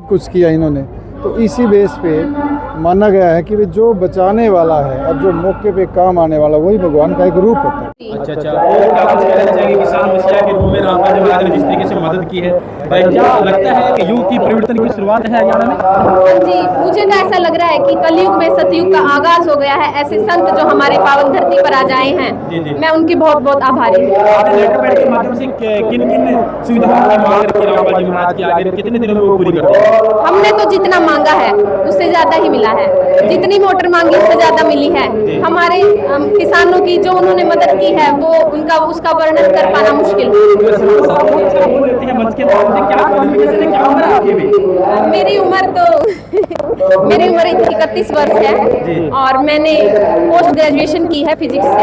कुछ किया इन्होंने, तो इसी बेस पे माना गया है कि जो बचाने वाला है और जो मौके पे काम आने वाला वही भगवान का एक रूप होता है। अच्छा अच्छा, और क्या कुछ कहना चाहिए किसान मसीहा के रूप में रामपाल जी महाराज ने जिस तरीके से मदद की है, क्या लगता है कि युग की परिवर्तन की शुरुआत है हरियाणा में? जी, मुझे तो ऐसा लग रहा है कि कलयुग में सतयुग का आगाज हो गया है। ऐसे संत जो हमारे पावन धरती पर आ जाए हैं, मैं उनकी बहुत बहुत आभारी हूँ। आपने लेटर पैड के माध्यम से किन किन सुविधाओं की मांग रखी रामपाल जी महाराज की आगे, कितने दिनों में वो पूरी करते हैं? हमने तो जितना मांगा है उससे ज्यादा ही मिला है, जितनी मोटर मांगी उससे ज्यादा मिली है। हमारे किसानों की जो उन्होंने मदद की है वो उसका वर्णन कर पाना मुश्किल है। मेरी उम्र 31 वर्ष है और मैंने पोस्ट ग्रेजुएशन की है फिजिक्स से।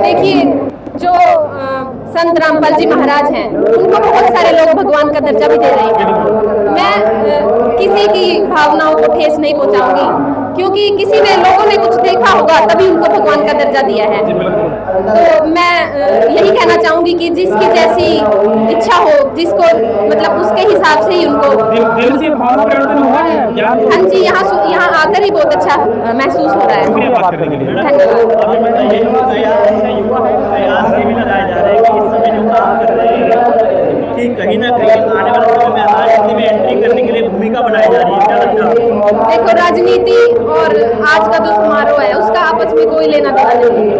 देखिए, जो संत रामपाल जी महाराज हैं उनको बहुत सारे लोग भगवान का दर्जा भी दे रहे हैं। मैं किसी की भावनाओं को ठेस नहीं पहुंचाऊंगी, क्योंकि किसी ने लोगों ने कुछ देखा होगा तभी उनको भगवान का दर्जा दिया है। तो मैं यही कहना चाहूंगी कि जिसकी जैसी इच्छा हो, जिसको मतलब उसके हिसाब से ही उनको। हाँ जी, यहाँ आकर ही बहुत अच्छा महसूस हो रहा है। कि कहीं ना कहीं आने वाले समय में राजनीति में एंट्री करने के लिए भूमिका बनाई जा रही है, क्या लगता है? देखो, राजनीति और आज का जो समारोह है उसका आपस में कोई लेना देना नहीं है,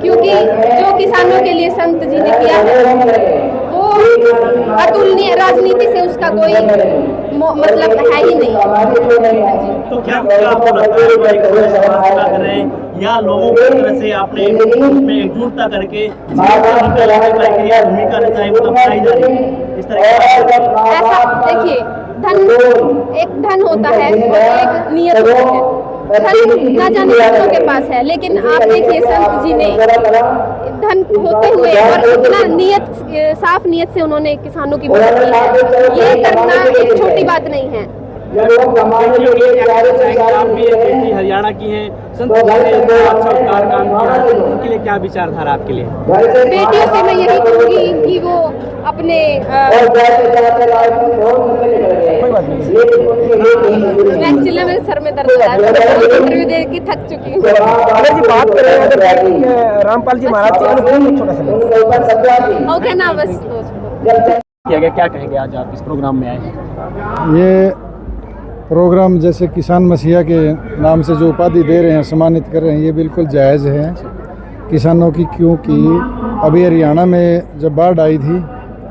क्योंकि जो किसानों के लिए संत जी ने किया है वो अतुलनीय। राजनीति से उसका कोई मतलब है ही नहीं। तो क्या आपको लगता है कर रहे हैं या लोगों की तरह से आपने उसमें एकजुटता करके भूमिका निभाई वो बताई जा रही है? इस तरह ऐसा देखिए, धन होता है और एक नियत होती है। धन ना जाने कितनों के पास है, लेकिन आप देखिए संत जी ने धन होते हुए और इतना साफ नियत से उन्होंने किसानों की मदद की है। ये करना एक छोटी बात नहीं है। आप भी बेटी हरियाणा की हैं, संत जी ने अच्छा उपकार काम किया, उनके लिए क्या विचारधारा आपके लिए? बेटियों से मैं यही कहूँगी कि वो अपने एक्चुअली मेरे सर में दर्द हो रहा है, इंटरव्यू दे के थक चुकी हूँ। बात करें रामपाल जी महाराज ओके ना, बस क्या कहेंगे आज आप इस प्रोग्राम में आए? ये प्रोग्राम जैसे किसान मसीहा के नाम से जो उपाधि दे रहे हैं, सम्मानित कर रहे हैं, ये बिल्कुल जायज़ है किसानों की, क्योंकि अभी हरियाणा में जब बाढ़ आई थी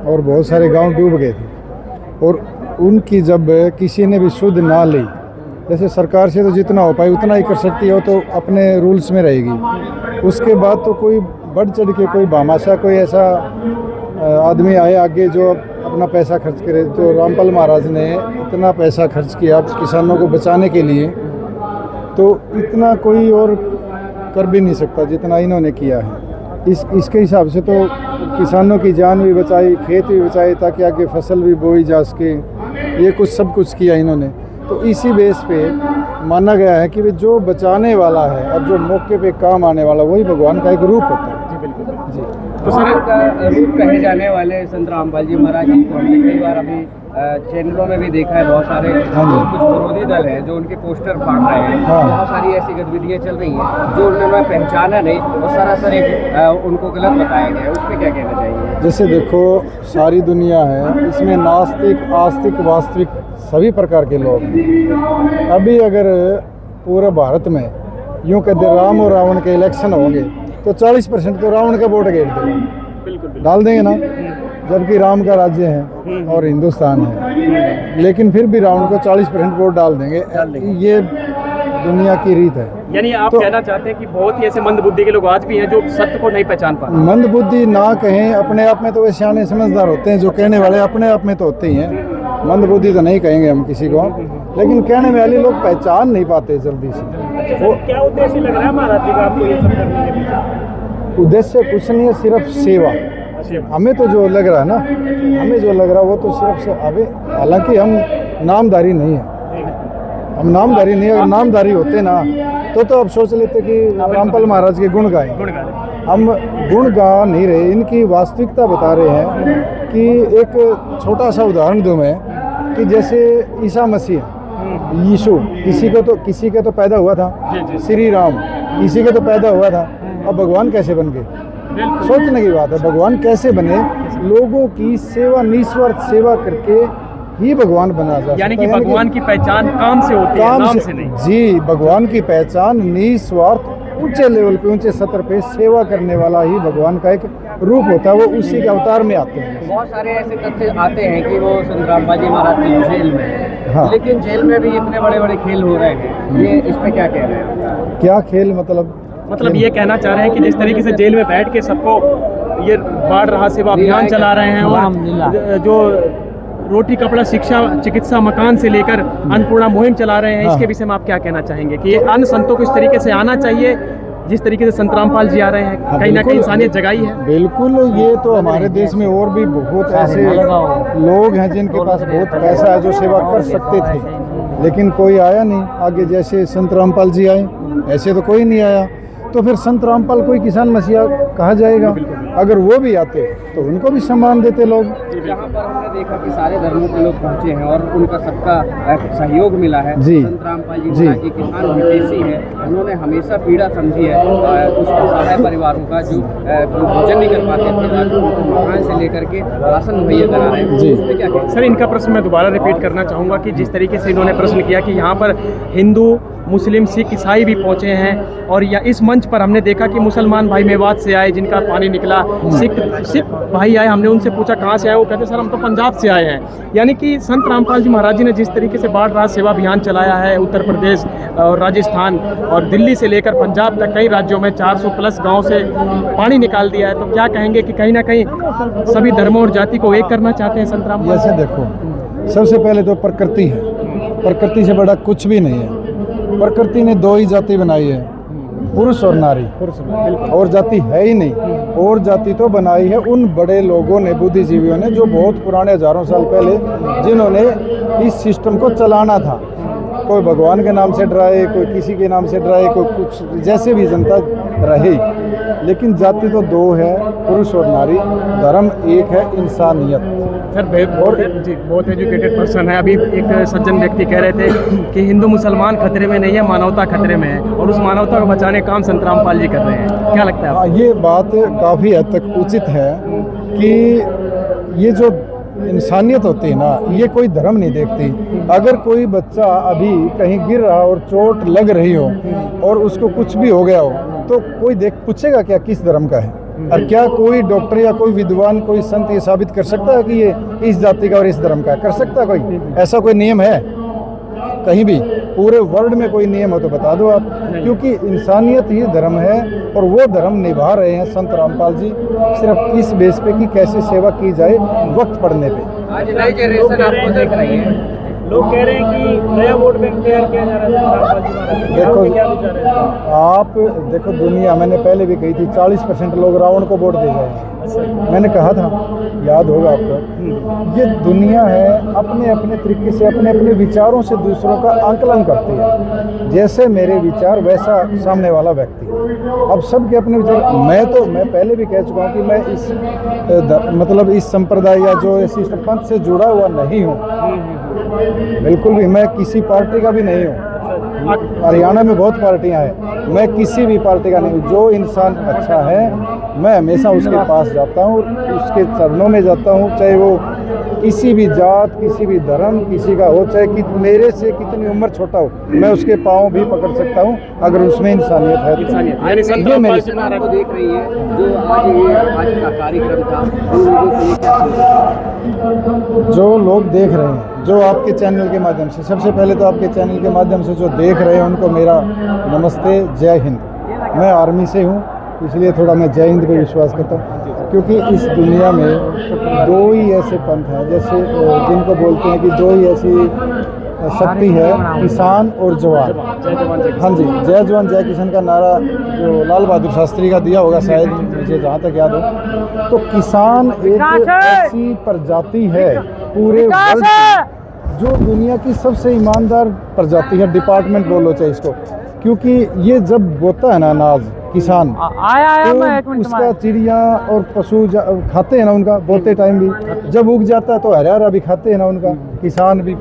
और बहुत सारे गांव डूब गए थे और उनकी जब किसी ने भी सुध ना ली, जैसे सरकार से तो जितना हो पाए उतना ही कर सकती हो, तो अपने रूल्स में रहेगी। उसके बाद तो कोई बढ़ चढ़ के कोई भामाशाह कोई ऐसा आदमी आए आगे जो अपना पैसा खर्च करे। तो रामपाल महाराज ने इतना पैसा खर्च किया किसानों को बचाने के लिए, तो इतना कोई और कर भी नहीं सकता जितना इन्होंने किया है। इसके हिसाब से तो किसानों की जान भी बचाई, खेत भी बचाए, ताकि आगे फसल भी बोई जा सके। ये सब कुछ किया इन्होंने, तो इसी बेस पे माना गया है कि जो बचाने वाला है और जो मौके पे काम आने वाला वही भगवान का एक रूप होता है। जी बिल्कुल जी। तो सर, रूप कहे जाने वाले संत रामपाल जी महाराज जी को हमने कई बार अभी चैनलों में भी देखा है, बहुत सारे कुछ विरोधी दल हैं जो उनके पोस्टर फाड़ रहे हैं। बहुत सारी ऐसी गतिविधियाँ चल रही हैं जो उन्होंने पहचाना नहीं और सरासर उनको गलत बताया गया है। उस पर क्या कहना चाहिए? जैसे देखो, सारी दुनिया है, इसमें नास्तिक आस्तिक वास्तविक सभी प्रकार के लोग हैं। अभी अगर पूरे भारत में यूँ कहते राम और रावण के इलेक्शन होंगे तो 40% तो रावण का वोट गेट देंगे, डाल देंगे ना, जबकि राम का राज्य है और हिंदुस्तान है, लेकिन फिर भी रावण को 40% वोट डाल देंगे। ये दुनिया की रीत है। यानी आप तो कहना चाहते हैं कि बहुत ही ऐसे मंदबुद्धि के लोग आज भी हैं जो सत्य को नहीं पहचान पाते? मंदबुद्धि ना कहें, अपने आप में तो वे सियाने समझदार होते हैं, जो कहने वाले अपने आप में तो होते ही हैं। मंदबुद्धि तो नहीं कहेंगे हम किसी को, लेकिन कहने वाले लोग पहचान नहीं पाते जल्दी से। वो क्या उद्देश्य लग रहा है महाराज जी का आपको ये सब करने के पीछे? उद्देश्य कुछ नहीं है, सिर्फ सेवा। हमें तो जो लग रहा है ना, हमें जो लग रहा है वो तो सिर्फ से अभी, हालांकि हम नामधारी नहीं है, हम नामधारी नहीं है। अगर नामधारी होते ना तो अब सोच लेते कि रामपाल महाराज के गुण गाएं। हम गुण गा नहीं रहे, इनकी वास्तविकता बता रहे हैं। कि एक छोटा सा उदाहरण दूं मैं, कि जैसे ईसा मसीह यीशु किसी के तो पैदा हुआ था, श्री राम किसी के तो पैदा हुआ था, अब भगवान कैसे बन गए? सोचने की बात है, भगवान कैसे बने? लोगों की सेवा, निस्वार्थ सेवा करके ही भगवान बना जा सकता है। यानी कि भगवान की पहचान काम से होती है, नाम से नहीं। जी, भगवान की पहचान निस्वार्थ ऊंचे लेवल पे, ऊंचे स्तर पे सेवा करने वाला ही भगवान का एक रूप होता है। वो उसी के अवतार में आते हैं। बहुत सारे ऐसे तथ्य आते हैं कि वो संत रामपाल जी महाराज की जेल में है, हाँ। लेकिन जेल में भी इतने बड़े बड़े खेल हो रहे हैं, ये इस पे क्या कह रहे हैं? क्या खेल मतलब ये कहना चाह रहे हैं कि जिस तरीके से जेल में बैठ के सबको ये बाढ़ राहत सेवा अभियान चला रहे हैं, और जो रोटी कपड़ा शिक्षा चिकित्सा मकान से लेकर अन्नपूर्णा मुहिम चला रहे हैं, इसके विषय में आप क्या कहना चाहेंगे कि ये अन्य संतों को इस तरीके से आना चाहिए जिस तरीके से संत रामपाल जी आ रहे हैं? कहीं ना कहीं इंसानियत जगाई है। बिल्कुल, ये तो हमारे देश में और भी बहुत ऐसे लोग हैं जिनके पास बहुत पैसा है, जो सेवा कर सकते थे, लेकिन कोई आया नहीं आगे। जैसे संत रामपाल जी आए, ऐसे तो कोई नहीं आया। तो फिर संत रामपाल कोई किसान मसीहा कहा जाएगा? अगर वो भी आते तो उनको भी सम्मान देते लोग। यहाँ पर हमने देखा कि सारे धर्मों के लोग पहुँचे हैं और उनका सबका सहयोग मिला है। जी। संत रामपाल जी महाराज जी किसान हितैषी है, उन्होंने हमेशा पीड़ा समझी है उस असहाय परिवारों का जो भोजन नहीं कर पाते थे, मकान से लेकर के राशन मुहैया करा रहे हैं। जी। उस पर क्या कहें? सर, इनका प्रश्न मैं दोबारा रिपीट करना चाहूँगा कि जिस तरीके से इन्होंने प्रश्न किया कि यहाँ पर हिंदू, मुस्लिम, सिख, ईसाई भी पहुँचे हैं, और या इस मंच पर हमने देखा कि मुसलमान भाई मेवात से आए जिनका पानी निकला, सिख भाई आए, हमने उनसे पूछा कहाँ से आए, वो कहते सर हम तो पंजाब से आए हैं। यानी कि संत रामपाल जी महाराज जी ने जिस तरीके से बाढ़ राहत सेवा अभियान चलाया है, उत्तर प्रदेश और राजस्थान और दिल्ली से लेकर पंजाब तक कई राज्यों में 400 प्लस गाँव से पानी निकाल दिया है, तो क्या कहेंगे कि कहीं ना कहीं सभी धर्मों और जाति को एक करना चाहते हैं संत रामपाल? जैसे देखो, सबसे पहले तो प्रकृति है, प्रकृति से बड़ा कुछ भी नहीं है। प्रकृति ने दो ही जाति बनाई है, पुरुष और नारी, और जाति है ही नहीं। और जाति तो बनाई है उन बड़े लोगों ने, बुद्धिजीवियों ने, जो बहुत पुराने हजारों साल पहले, जिन्होंने इस सिस्टम को चलाना था। कोई भगवान के नाम से डराए, कोई किसी के नाम से डराए, कोई कुछ, जैसे भी जनता रहे, लेकिन जाति तो दो है, पुरुष और नारी। धर्म एक है, इंसानियत। सर, बहुत एजुकेटेड पर्सन है। अभी एक सज्जन व्यक्ति कह रहे थे कि हिंदू मुसलमान खतरे में नहीं है, मानवता खतरे में है, और उस मानवता को बचाने का काम संत रामपाल जी कर रहे हैं। क्या लगता है आपको? ये बात काफ़ी हद तक उचित है कि ये जो इंसानियत होती है ना, ये कोई धर्म नहीं देखती। अगर कोई बच्चा अभी कहीं गिर रहा और चोट लग रही हो और उसको कुछ भी हो गया हो, तो कोई पूछेगा क्या किस धर्म का है? और क्या कोई डॉक्टर या कोई विद्वान, कोई संत ये साबित कर सकता है कि ये इस जाति का और इस धर्म का है? कर सकता है कोई? ऐसा कोई नियम है कहीं भी? पूरे वर्ल्ड में कोई नियम हो तो बता दो आप। क्योंकि इंसानियत ही धर्म है, और वो धर्म निभा रहे हैं संत रामपाल जी, सिर्फ इस बेस पे कि कैसे सेवा की जाए वक्त पड़ने पे। आज नई जनरेशन आपको देख रही है, लोग कह रहे हैं कि नया वोट बैंक तैयार किया जा रहा है। देखो, आप देखो, दुनिया, मैंने पहले भी कही थी, 40% लोग रावण को वोट दे जाएंगे। मैंने कहा था, याद होगा आपको। ये दुनिया है, अपने अपने तरीके से, अपने अपने विचारों से दूसरों का आंकलन करती है। जैसे मेरे विचार वैसा सामने वाला व्यक्ति। अब सबके अपने विचार। मैं पहले भी कह चुका हूँ कि मैं इस मतलब इस संप्रदाय या जो इस पंथ से जुड़ा हुआ नहीं हूँ, बिल्कुल भी। मैं किसी पार्टी का भी नहीं हूँ। हरियाणा में बहुत पार्टियां हैं, मैं किसी भी पार्टी का नहीं हूँ। जो इंसान अच्छा है, मैं हमेशा उसके पास जाता हूँ, उसके चरणों में जाता हूँ, चाहे वो किसी भी जात, किसी भी धर्म, किसी का हो, चाहे कि मेरे से कितनी उम्र छोटा हो, मैं उसके पाँव भी पकड़ सकता हूँ अगर उसमें इंसानियत है। ये मेरी आपको देख रही है, जो आज का कार्यक्रम था, उन लोगों के लिए क्या सोचा? जो लोग देख रहे हैं, जो आपके चैनल के माध्यम से, सबसे पहले तो आपके चैनल के माध्यम से जो देख रहे हैं उनको मेरा नमस्ते, जय हिंद। मैं आर्मी से हूँ, इसलिए थोड़ा मैं जय हिंद पे विश्वास करता हूँ। क्योंकि इस दुनिया में दो ही ऐसे पंथ हैं, जैसे जिनको बोलते हैं कि दो ही ऐसी शक्ति है, किसान और जवान। हाँ जी, जय जवान जय किसान का नारा जो लाल बहादुर शास्त्री का दिया होगा शायद, मुझे जहाँ तक याद हो। तो किसान एक ऐसी प्रजाति है पूरे वर्ल्ड की, जो दुनिया की सबसे ईमानदार प्रजाति है, डिपार्टमेंट बोलो चाहे इसको। क्योंकि ये जब बोता है ना अनाज, किसान। आया तो मैं 1 मिनट उसका चिड़िया और पशु खाते हैं ना उनका, बोते टाइम भी जब उग जाता है तो हरा हरा भी खाते हैं ना उनका, किसान भी।